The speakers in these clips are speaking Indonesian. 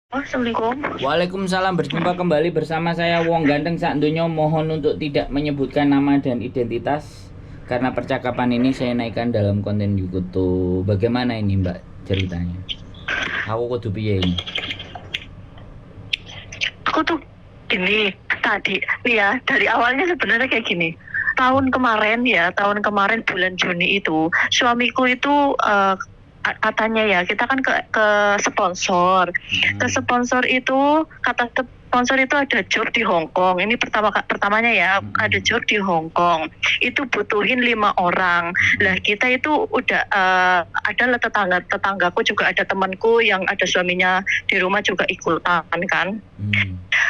Oh, Assalamualaikum. Waalaikumsalam, berjumpa kembali bersama saya Wong Ganteng Sak Donya. Mohon untuk tidak menyebutkan nama dan identitas karena percakapan ini saya naikkan dalam konten YouTube. Bagaimana ini Mbak ceritanya? Aku kudu piye ini? Aku tuh gini tadi nih ya, dari awalnya sebenarnya kayak gini. Tahun kemarin bulan Juni itu suamiku itu katanya ya kita kan ke sponsor. Ke sponsor itu kata sponsor itu ada job di Hong Kong. Ini pertamanya ya, ada job di Hong Kong. Itu butuhin 5 orang. Lah kita itu udah ada tetanggaku juga, ada temanku yang ada suaminya di rumah juga ikutan kan.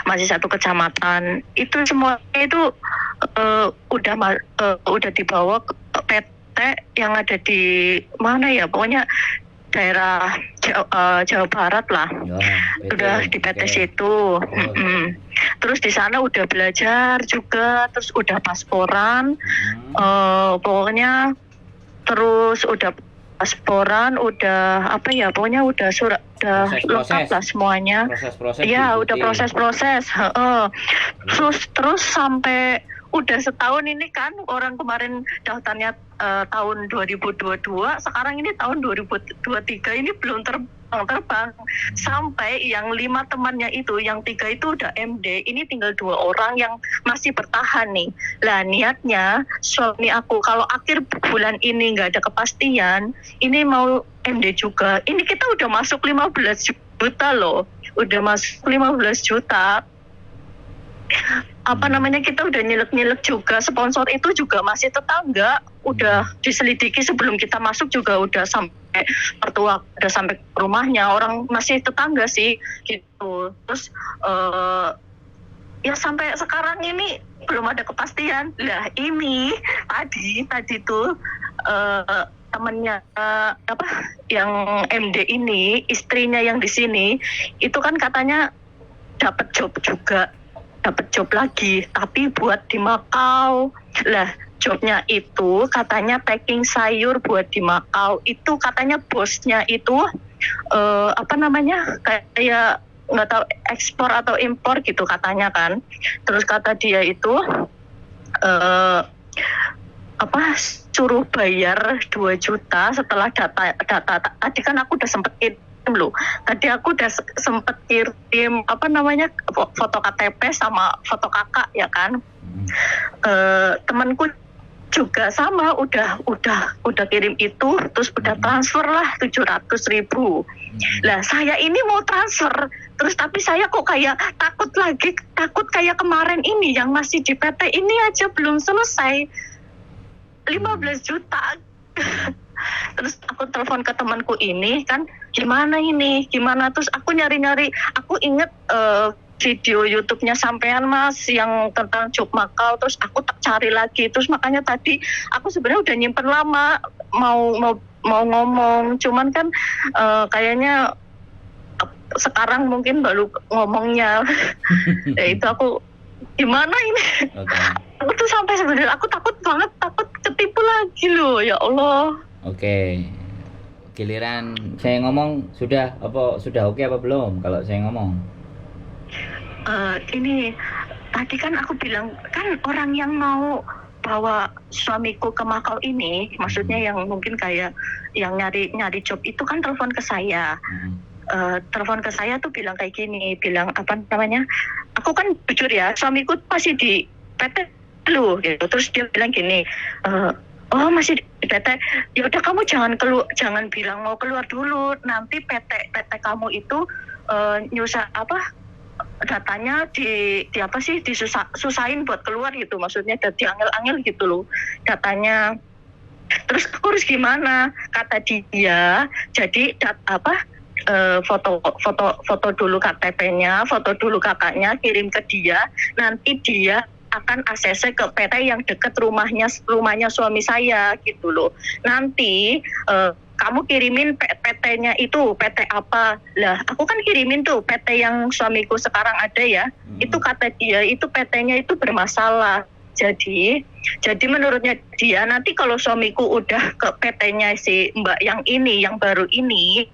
Masih satu kecamatan. Itu semuanya itu udah dibawa ke PT yang ada di mana ya, pokoknya daerah Jawa Barat lah. PT, Udah di PT oke. situ. Terus di sana udah belajar juga, terus udah pasporan. Pokoknya terus udah pasporan, udah apa ya, pokoknya udah surat, udah lengkap lah semuanya. Proses-proses Iya, udah diikuti. proses-proses. Terus sampai udah setahun ini kan, orang kemarin daftarnya tahun 2022, sekarang ini tahun 2023, ini belum terbang. Sampai yang 5 temannya itu, yang 3 itu udah MD, ini tinggal 2 orang yang masih bertahan nih. Lah niatnya suami aku kalau akhir bulan ini nggak ada kepastian, ini mau MD juga. Ini kita udah masuk 15 juta loh, udah masuk 15 juta. Apa namanya, kita udah nyelek-nyelek juga, sponsor itu juga masih tetangga, udah diselidiki sebelum kita masuk juga, udah sampai mertua, udah sampai ke rumahnya, orang masih tetangga sih gitu. Terus ya sampai sekarang ini belum ada kepastian. Lah ini tadi tuh temennya apa yang MD ini, istrinya yang di sini itu kan katanya dapat job juga, dapat job lagi, tapi buat di Macau. Lah jobnya itu katanya packing sayur buat di Macau. Itu katanya bosnya itu apa namanya, kayak nggak tahu ekspor atau impor gitu katanya kan. Terus kata dia itu apa, suruh bayar 2 juta setelah data tadi kan aku udah sempet kirim loh. Tadi aku udah sempet kirim apa namanya, foto KTP sama foto kakak ya kan. Temanku juga sama, udah kirim itu, terus udah transfer lah 700.000. Lah saya ini mau transfer, terus tapi saya kok kayak takut kayak kemarin ini yang masih di PT ini aja belum selesai 15 juta. Terus aku telepon ke temanku ini kan, gimana, terus aku nyari-nyari, aku inget video YouTube-nya sampean Mas yang tentang job Macau, terus aku cari lagi, terus makanya tadi aku sebenarnya udah nyimpen lama mau ngomong, cuman kan kayaknya sekarang mungkin baru ngomongnya. Ya itu aku gimana ini. Aku tuh sampai sebenarnya aku takut banget, takut ketipu lagi loh, ya Allah. Oke. Giliran saya ngomong sudah oke apa belum kalau saya ngomong? Ini tadi kan aku bilang kan, orang yang mau bawa suamiku ke Macau ini, maksudnya yang mungkin kayak yang nyari job itu kan telepon ke saya. Telepon ke saya tuh bilang kayak gini, bilang apa namanya, aku kan jujur ya, suamiku masih di PT lu gitu. Terus dia bilang gini, oh masih di PT, ya udah kamu jangan bilang mau keluar dulu, nanti PT kamu itu nyusah apa, datanya di apa sih, disusahin buat keluar gitu, maksudnya jadi angel-angel gitu loh datanya. Terus aku harus gimana, kata dia, jadi foto dulu KTP-nya, foto dulu kakaknya, kirim ke dia, nanti dia akan ACC ke PT yang deket rumahnya suami saya gitu loh. Nanti kamu kirimin PT-nya itu, PT apa. Lah aku kan kirimin tuh PT yang suamiku sekarang ada ya. Itu kata dia itu PT-nya itu bermasalah. Jadi menurutnya dia, nanti kalau suamiku udah ke PT-nya si Mbak yang ini, yang baru ini,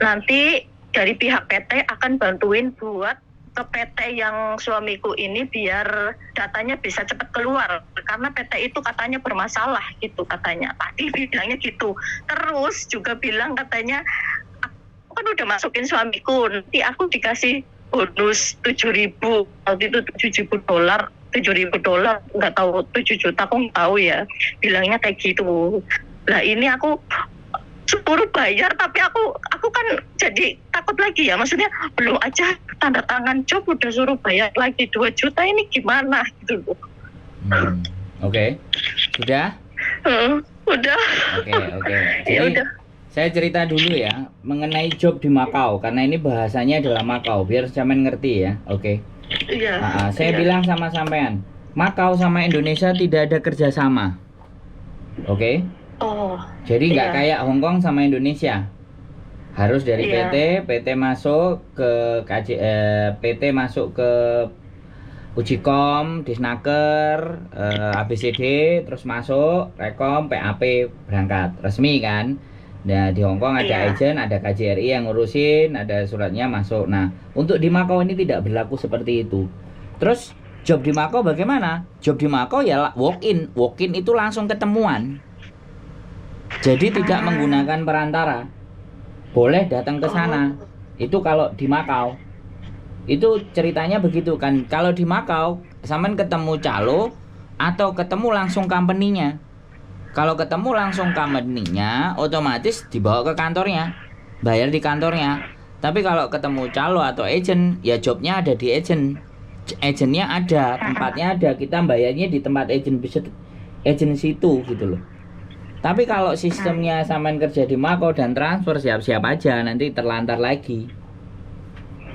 nanti dari pihak PT akan bantuin buat ke PT yang suamiku ini biar datanya bisa cepat keluar karena PT itu katanya bermasalah gitu katanya. Tadi bilangnya gitu. Terus juga bilang katanya aku kan udah masukin suamiku, nanti aku dikasih bonus 7.000, waktu itu $7.000, nggak tahu 7 juta, aku nggak tahu ya, bilangnya kayak gitu. Lah ini aku suruh bayar tapi aku kan jadi takut lagi ya, maksudnya belum aja tanda tangan job udah suruh bayar lagi 2 juta, ini gimana gitu loh. Oke. Sudah? Udah. Oke. Ya Jadi udah. saya cerita dulu ya mengenai job di Makau karena ini bahasanya adalah Makau biar sampean ngerti ya. Oke. Iya. Saya bilang sama sampean, Makau sama Indonesia tidak ada kerjasama. Oke. Oh. Jadi nggak kayak Hong Kong sama Indonesia. Harus dari PT masuk ke PT masuk ke Ujikom, Disnaker, ABCD, terus masuk Rekom, PAP, berangkat resmi kan. Nah di Hong Kong ada agent, ada KJRI yang ngurusin, ada suratnya masuk. Nah untuk di Makau ini tidak berlaku seperti itu. Terus job di Makau bagaimana? Job di Makau ya walk in itu langsung ketemuan. Jadi tidak menggunakan perantara. Boleh datang ke sana. Itu kalau di Makau. Itu ceritanya begitu kan. Kalau di Makau, sampean ketemu calo atau ketemu langsung company-nya. Kalau ketemu langsung company-nya, otomatis dibawa ke kantornya, bayar di kantornya. Tapi kalau ketemu calo atau agent, ya jobnya ada di agent. Agentnya ada, tempatnya ada. Kita bayarnya di tempat agent situ gitu loh. Tapi kalau sistemnya sampean kerja di Makau dan transfer, siap-siap aja nanti terlantar lagi.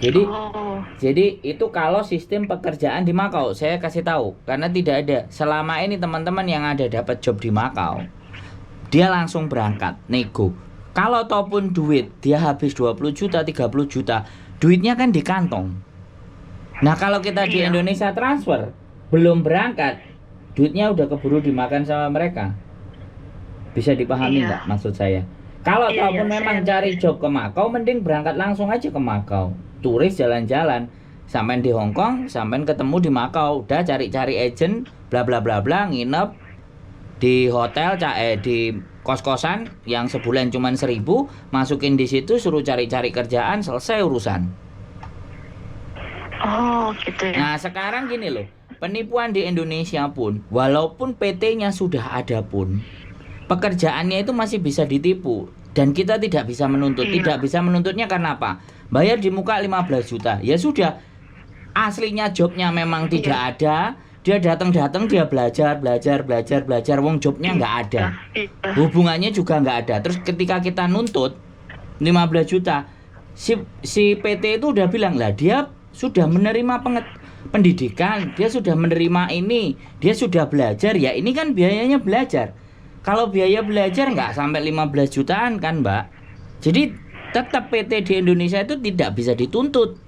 Jadi itu kalau sistem pekerjaan di Makau, saya kasih tahu karena tidak ada. Selama ini teman-teman yang ada dapat job di Makau, dia langsung berangkat nego. Kalau ataupun duit dia habis 20 juta, 30 juta, duitnya kan di kantong. Nah, kalau kita di Indonesia transfer, belum berangkat, duitnya udah keburu dimakan sama mereka. Bisa dipahami nggak maksud saya? Kalau ataupun memang cari job ke Makau, mending berangkat langsung aja ke Makau. Turis jalan-jalan, sampai di Hong Kong, sampai ketemu di Makau, udah cari-cari agent, bla bla bla bla, nginep di hotel, di kos-kosan yang sebulan cuma 1.000, masukin di situ, suruh cari-cari kerjaan, selesai urusan. Oh, gitu ya. Nah, sekarang gini loh, penipuan di Indonesia pun, walaupun PT-nya sudah ada pun, pekerjaannya itu masih bisa ditipu. Dan kita tidak bisa menuntut. Tidak bisa menuntutnya karena apa? Bayar di muka 15 juta. Ya sudah, aslinya jobnya memang tidak ada. Dia datang-datang, dia belajar. Wong jobnya nggak ada. Hubungannya juga nggak ada. Terus ketika kita nuntut 15 juta, si PT itu udah bilang, lah dia sudah menerima pendidikan, dia sudah menerima ini, dia sudah belajar. Ya ini kan biayanya belajar. Kalau biaya belajar nggak sampai 15 jutaan kan Mbak. Jadi tetap PT di Indonesia itu tidak bisa dituntut.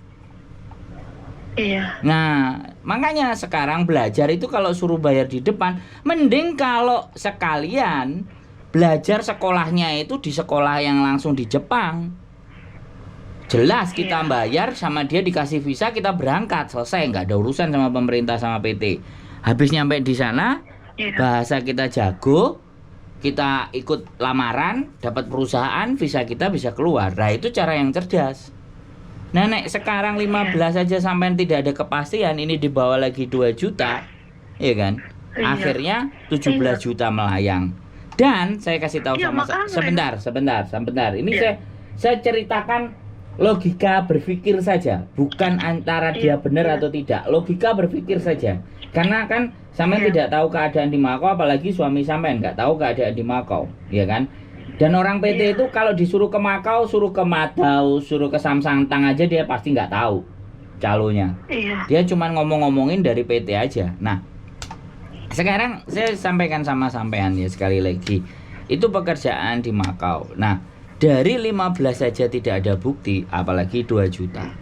Iya. Nah makanya sekarang belajar itu kalau suruh bayar di depan, mending kalau sekalian belajar sekolahnya itu di sekolah yang langsung di Jepang. Jelas kita bayar sama dia dikasih visa, kita berangkat, selesai, nggak ada urusan sama pemerintah sama PT. Habis nyampe di sana, bahasa kita jago, kita ikut lamaran, dapat perusahaan, visa kita bisa keluar. Nah itu cara yang cerdas. Nenek sekarang 15 aja sampai tidak ada kepastian, ini dibawa lagi 2 juta, ya kan? Akhirnya 17 juta melayang. Dan saya kasih tahu sebentar. Ini saya ceritakan logika berpikir saja, bukan antara dia benar atau tidak. Logika berpikir saja. Karena kan sampean tidak tahu keadaan di Makau, apalagi suami sampean nggak tahu keadaan di Makau, ya kan? Dan orang PT itu kalau disuruh ke Makau, suruh ke Madau, suruh ke Samsantang aja dia pasti nggak tahu calonnya. Dia cuma ngomong-ngomongin dari PT aja. Nah, sekarang saya sampaikan sama sampean ya sekali lagi, itu pekerjaan di Makau. Nah, dari 15 saja tidak ada bukti, apalagi 2 juta.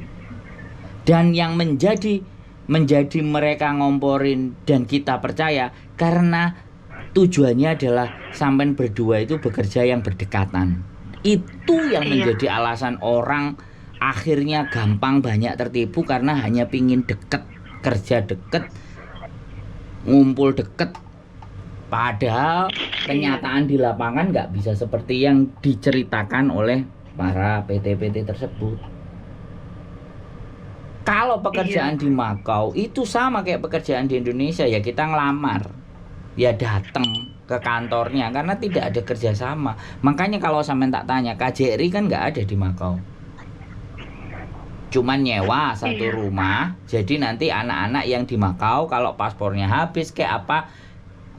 Dan yang menjadi mereka ngomporin dan kita percaya karena tujuannya adalah sampean berdua itu bekerja yang berdekatan. Itu yang menjadi alasan orang akhirnya gampang banyak tertipu karena hanya pingin deket, kerja deket, ngumpul deket. Padahal kenyataan di lapangan nggak bisa seperti yang diceritakan oleh para PT-PT tersebut. Kalau pekerjaan di Makau itu sama kayak pekerjaan di Indonesia, ya kita ngelamar, ya datang ke kantornya karena tidak ada kerjasama. Makanya kalau sampean tak tanya, KJRI kan nggak ada di Makau. Cuman nyewa satu rumah, jadi nanti anak-anak yang di Makau kalau paspornya habis kayak apa,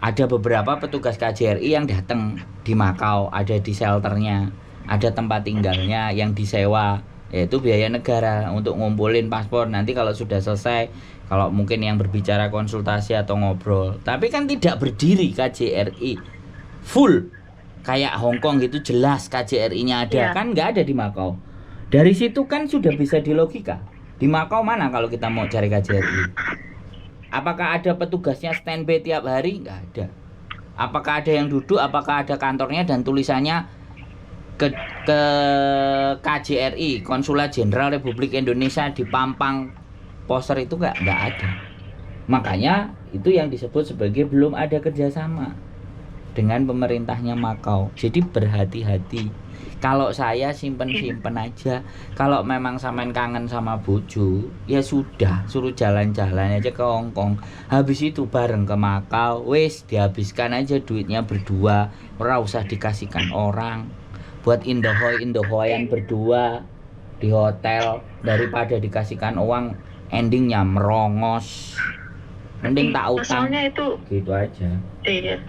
ada beberapa petugas KJRI yang datang di Makau, ada di shelternya, ada tempat tinggalnya yang disewa, yaitu biaya negara untuk ngumpulin paspor. Nanti kalau sudah selesai, kalau mungkin yang berbicara konsultasi atau ngobrol, tapi kan tidak berdiri KJRI full kayak Hong Kong gitu, jelas KJRI-nya ada, kan nggak ada di Makau. Dari situ kan sudah bisa dilogika. Di Makau mana kalau kita mau cari KJRI? Apakah ada petugasnya standby tiap hari? Nggak ada. Apakah ada yang duduk? Apakah ada kantornya dan tulisannya ke KJRI, Konsulat Jenderal Republik Indonesia di pampang poster itu? Nggak ada. Makanya itu yang disebut sebagai belum ada kerjasama dengan pemerintahnya Makau. Jadi berhati-hati. Kalau saya simpen-simpen aja. Kalau memang sampean kangen sama bojo, ya sudah, suruh jalan-jalan aja ke Hong Kong. Habis itu bareng ke Makau, wis dihabiskan aja duitnya berdua, ora usah dikasihkan orang. Buat indohoy-indohoyan berdua di hotel daripada dikasihkan uang endingnya merongos. Mending tak utang. Soalnya itu gitu aja. Iya.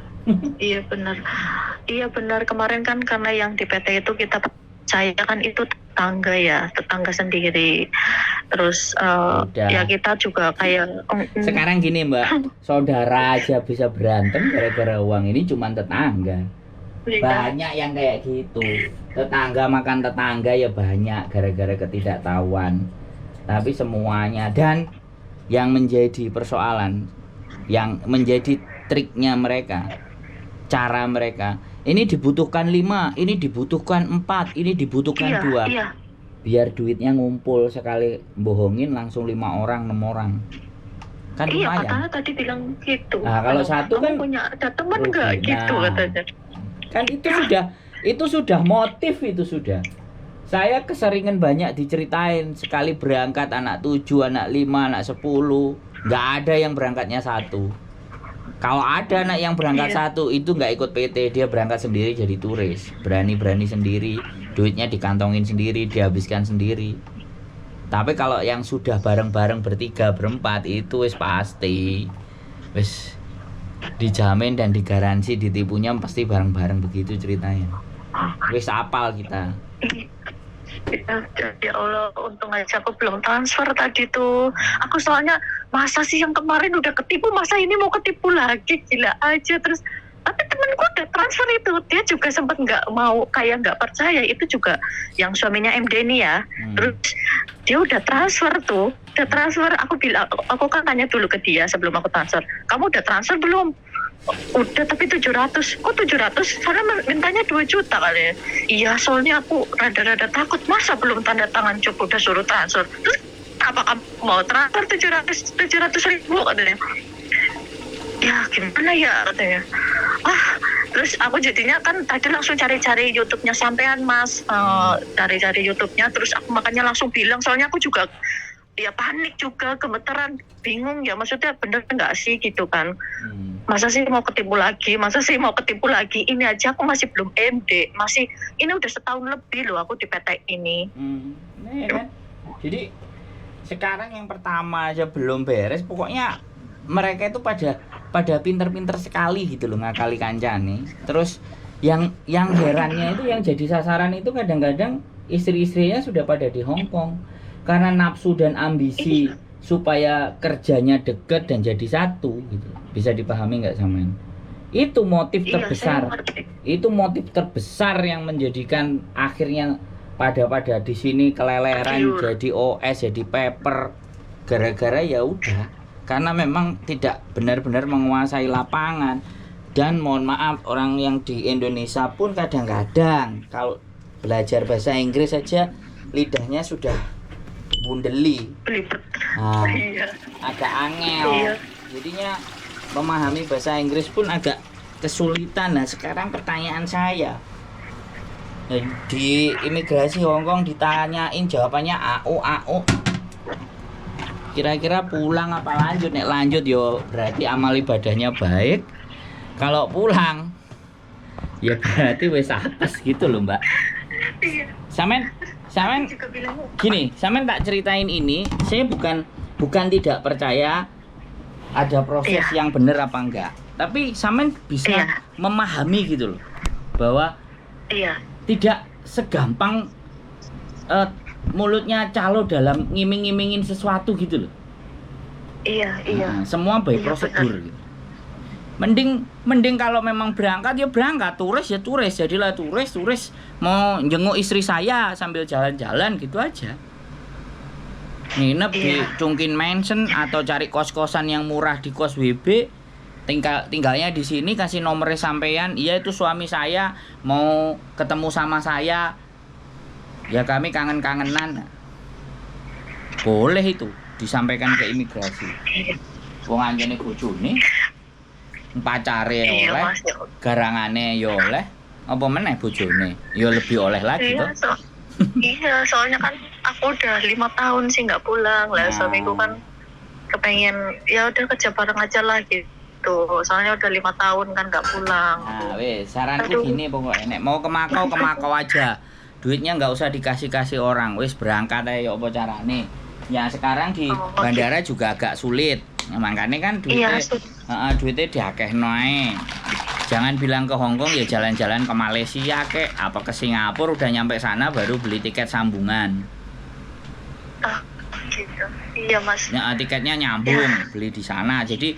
Iya benar kemarin kan karena yang di PT itu kita percaya kan itu tetangga sendiri, terus ya kita juga kayak sekarang gini Mbak, saudara aja bisa berantem gara-gara uang, ini cuma tetangga. Banyak yang kayak gitu, tetangga makan tetangga ya banyak gara-gara ketidaktahuan. Tapi semuanya, dan yang menjadi persoalan, yang menjadi triknya mereka, cara mereka, ini dibutuhkan 5, ini dibutuhkan 4, ini dibutuhkan 2. Biar duitnya ngumpul, sekali bohongin langsung 5 orang, 6 orang. Kan lumayan. Katanya tadi bilang gitu. Nah, kalau satu kan punya ada teman enggak gitu katanya. Kan itu sudah motif, itu sudah. Saya keseringan banyak diceritain, sekali berangkat anak 7, anak 5, anak 10, nggak ada yang berangkatnya 1. Kalau ada anak yang berangkat 1 itu nggak ikut PT, dia berangkat sendiri jadi turis, berani-berani sendiri, duitnya dikantongin sendiri, dihabiskan sendiri. Tapi kalau yang sudah bareng-bareng bertiga, berempat, itu wis pasti, wis dijamin dan digaransi ditipunya pasti bareng-bareng begitu ceritanya. Wis apal kita. Ya Allah, untung aja aku belum transfer tadi tuh. Aku soalnya masa sih yang kemarin udah ketipu, masa ini mau ketipu lagi, gila aja. Terus tapi temenku udah transfer itu, dia juga sempat nggak mau, kayak nggak percaya. Itu juga yang suaminya MD ini ya. Terus dia udah transfer tuh, aku bilang, aku kan tanya dulu ke dia sebelum aku transfer, kamu udah transfer belum? Udah, tapi 700. Kok 700? Karena mintanya 2 juta kali ya. Iya, soalnya aku rada-rada takut, masa belum tanda tangan coba udah suruh transfer. Terus apa kamu mau transfer 700 ribu katanya? Ya gimana ya katanya. Terus aku jadinya kan tadi langsung cari-cari YouTube-nya sampean Mas, cari-cari YouTube-nya. Terus aku makanya langsung bilang, soalnya aku juga ya panik juga, gemeteran, bingung ya, maksudnya bener nggak sih gitu kan. Masa sih mau ketipu lagi, ini aja aku masih belum MD, masih ini udah setahun lebih loh aku di PT ini. Ya kan? Jadi sekarang yang pertama aja belum beres, pokoknya mereka itu pada pinter-pinter sekali gitu loh ngakali kancane. Terus yang herannya itu, yang jadi sasaran itu kadang-kadang istri-istrinya sudah pada di Hong Kong karena nafsu dan ambisi supaya kerjanya deket dan jadi satu gitu. Bisa dipahami nggak Samen? Itu motif terbesar. Itu motif terbesar yang menjadikan akhirnya pada di sini keleleran, jadi OS, jadi paper, gara-gara ya udah, karena memang tidak benar-benar menguasai lapangan. Dan mohon maaf, orang yang di Indonesia pun kadang-kadang kalau belajar bahasa Inggris saja lidahnya sudah bundeli. Belibet. Nah, Iya. agak angel. Iya. Jadinya memahami bahasa Inggris pun agak kesulitan. Nah, sekarang pertanyaan saya. Di imigrasi Hong Kong ditanyain jawabannya AO. Kira-kira pulang apa lanjut? Nek lanjut yo berarti amal ibadahnya baik. Kalau pulang ya berarti wis apes gitu loh, Mbak. Iya. Samen Juga bilang gini, samen tak ceritain ini, saya bukan tidak percaya ada proses Iya. yang benar apa enggak. Tapi samen bisa Iya. memahami gitu loh. Bahwa iya. tidak segampang mulutnya calo dalam ngiming-ngimingin sesuatu gitu loh. Iya. Nah, semua by Iya, prosedur gitu. Mending kalau memang berangkat ya berangkat, turis ya turis, jadilah turis mau jenguk istri saya sambil jalan-jalan gitu aja. Nginep di Iya. Chungkin Mansion atau cari kos-kosan yang murah di kos WB. Tinggalnya di sini, kasih nomornya sampean. Iya, itu suami saya mau ketemu sama saya. Ya kami kangen-kangenan. Boleh itu disampaikan ke imigrasi. Wong anjene bojone, pacare Iya, oleh, Mas. garangane ya oleh, apa meneh bojone? Ya lebih oleh lagi Iya, toh. iya, soalnya kan aku udah 5 tahun sih nggak pulang lah. Nah. Suamiku kan kepengen ya udah kerja bareng aja lah gitu. Soalnya udah 5 tahun kan nggak pulang. Nah, wes saranku Aduh. gini pokoknya, nek mau ke Makau aja. Duitnya nggak usah dikasih orang, wes berangkat aja apa carane. Ya sekarang di Oh, bandara juga agak sulit. Ya, makanya kan duitnya, Iya, duitnya diakehno ae. Jangan bilang ke Hong Kong ya jalan-jalan ke Malaysia kek, apa ke Singapura, udah nyampe sana baru beli tiket sambungan. gitu. Iya, Mas. Ya, tiketnya nyambung, beli di sana. Jadi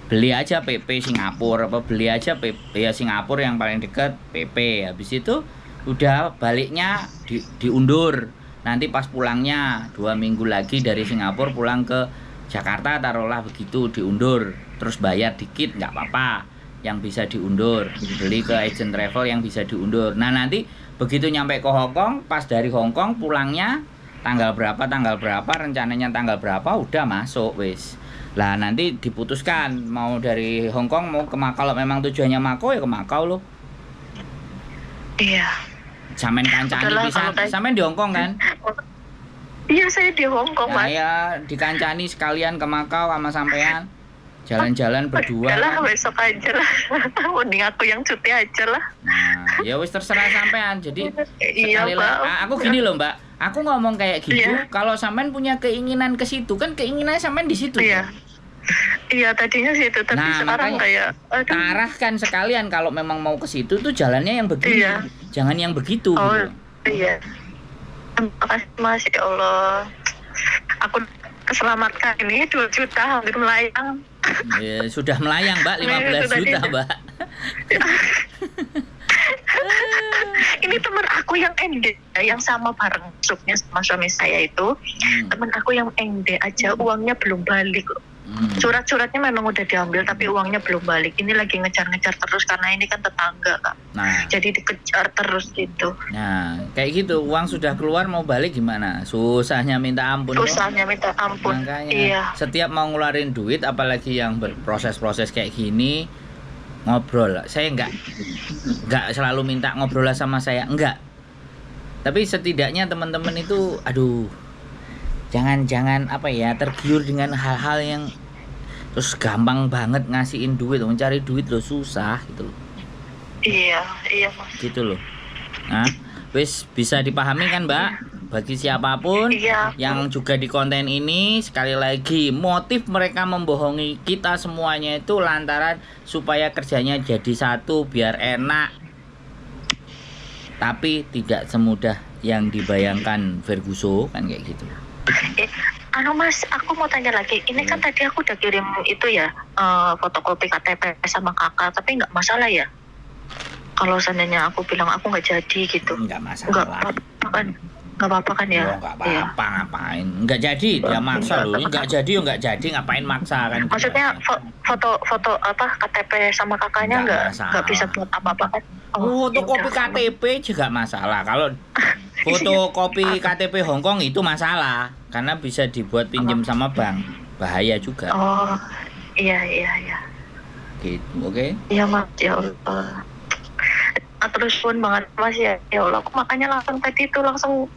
beli aja PP Singapura, apa beli aja PP ya Singapura yang paling dekat PP. Habis itu udah baliknya diundur. Nanti pas pulangnya 2 minggu lagi dari Singapura pulang ke Jakarta, taruhlah begitu, diundur. Terus bayar dikit nggak apa-apa, yang bisa diundur. Beli ke agent travel yang bisa diundur. Nah, nanti begitu nyampe ke Hong Kong, pas dari Hong Kong pulangnya tanggal berapa, rencananya tanggal berapa, udah masuk wis. Lah nanti diputuskan mau dari Hong Kong mau ke Makau. Kalau memang tujuannya Makau ya ke Makau loh. Iya. Samen kancani Udahlah, bisa. kalau kayak- Samen di Hong Kong kan? Iya, saya di Hong Kong, Mas. Ya dikancani sekalian ke Makau sama sampean. Jalan-jalan berdua. Udahlah, besok aja lah. Mending aku yang cuti aja lah. Nah, ya wis terserah sampean. Jadi Iya, sekali Pak. aku gini loh, Mbak. Aku ngomong kayak gitu, Iya. kalau sampean punya keinginan ke situ kan keinginannya sampean di situ. Iya. Iya, tadinya sih itu, tapi Nah, sekarang makanya kayak aduh. arahkan sekalian kalau memang mau ke situ tuh jalannya yang begini. Iya. Jangan yang begitu Oh, gitu. iya. Terima kasih, Mas, ya Allah. Aku keselamatkan ini 2 juta hampir melayang. Ya, sudah melayang, Mbak, 15 Itu tadi. juta, Mbak. Ini teman aku yang MD, yang sama bareng masuknya sama suami saya itu. Teman aku yang MD aja uangnya belum balik. Surat-suratnya memang udah diambil tapi uangnya belum balik. Ini lagi ngejar-ngejar terus karena ini kan tetangga, Kak. Nah, Jadi dikejar terus gitu. kayak gitu, uang sudah keluar mau balik gimana? Susahnya minta ampun. kok. Usahanya minta ampun. Makanya Iya. setiap mau ngeluarin duit apalagi yang berproses-proses kayak gini ngobrol. Saya nggak selalu minta ngobrol lah sama saya, enggak. Tapi setidaknya teman-teman itu aduh jangan apa ya tergiur dengan hal-hal yang terus gampang banget ngasihin duit, mencari duit lo susah gitu loh. Iya, iya, Mas. Gitu loh. Nah, wis bisa dipahami kan, Mbak? Bagi siapapun Iya. yang juga di konten ini, sekali lagi motif mereka membohongi kita semuanya itu lantaran supaya kerjanya jadi satu biar enak. Tapi tidak semudah yang dibayangkan Ferguson kan kayak gitu. Mas, aku mau tanya lagi. Ini kan tadi aku udah kirim itu ya, fotokopi KTP sama kakak, tapi nggak masalah ya? Kalau seandainya aku bilang aku nggak jadi gitu. Nggak Nggak masalah. apa-apa kan? Nggak apa-apa kan ya? Ya, nggak Iya. apa-apa ngapain. Nggak jadi ya maksa loh. Nggak jadi ya nggak jadi ngapain maksa kan. Maksudnya foto apa KTP sama kakaknya Nggak nggak masalah. bisa buat apa-apa kan? Fotokopi yaudah. KTP juga masalah. Kalau fotokopi KTP Hongkong itu masalah karena bisa dibuat pinjam sama bank, bahaya juga. Oh, iya. Gitu, oke? Iya Mas, ya Allah. Terus pun banget Mas ya Allah. Aku makanya langsung tadi itu langsung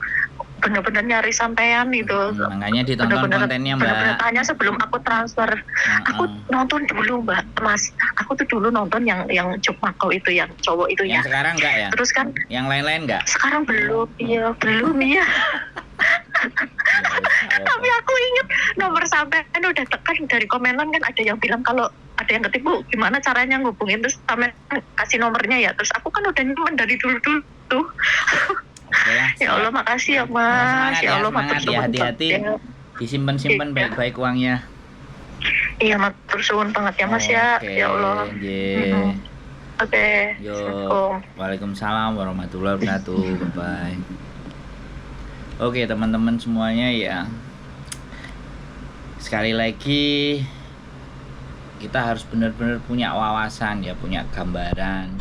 bener-bener nyari sampean itu. Makanya ditonton kontennya Mbak. Bener-bener tanya sebelum aku transfer. Aku nonton dulu Mbak, Mas. Aku tuh dulu nonton yang Job Makau itu, yang cowok itu ya. Yang sekarang enggak ya? Terus kan yang lain-lain enggak? Sekarang belum, iya. Tapi aku inget nomor sampean udah tekan dari komenan kan ada yang bilang kalau ada yang ketik Bu gimana caranya ngubungin, terus sampean kasih nomornya ya, terus aku kan udah nyimpen dari dulu tuh. Ya Allah makasih ya Mas. Ya Allah semangat ya, hati-hati. Disimpan-simpan baik-baik uangnya. Iya matur suwun banget ya Mas ya. Ya Allah. Oke. Yo. Waalaikumsalam warahmatullahi wabarakatuh. Bye. Oke teman-teman semuanya ya. Sekali lagi kita harus benar-benar punya wawasan ya, punya gambaran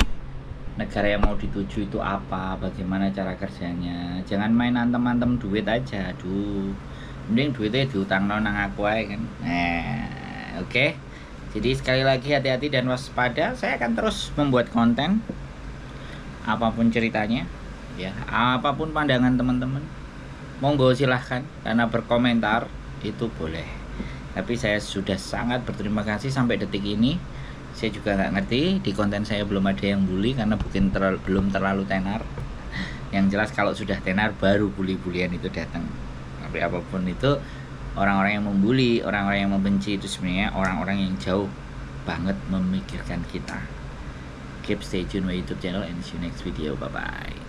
negara yang mau dituju itu apa, bagaimana cara kerjanya. Jangan main antem-antem duit aja, aduh. Mending duitnya diutang nang aku aja kan. Nah, oke. Jadi sekali lagi hati-hati dan waspada. Saya akan terus membuat konten apapun ceritanya ya, apapun pandangan teman-teman. Monggo silahkan, karena berkomentar itu boleh. Tapi saya sudah sangat berterima kasih sampai detik ini. Saya juga nggak ngerti, di konten saya belum ada yang bully karena belum terlalu tenar. Yang jelas kalau sudah tenar baru bully-bulian itu datang. Tapi apapun itu, orang-orang yang membuli, orang-orang yang membenci itu sebenarnya orang-orang yang jauh banget memikirkan kita. Keep stay tune my YouTube channel and see you next video. Bye bye.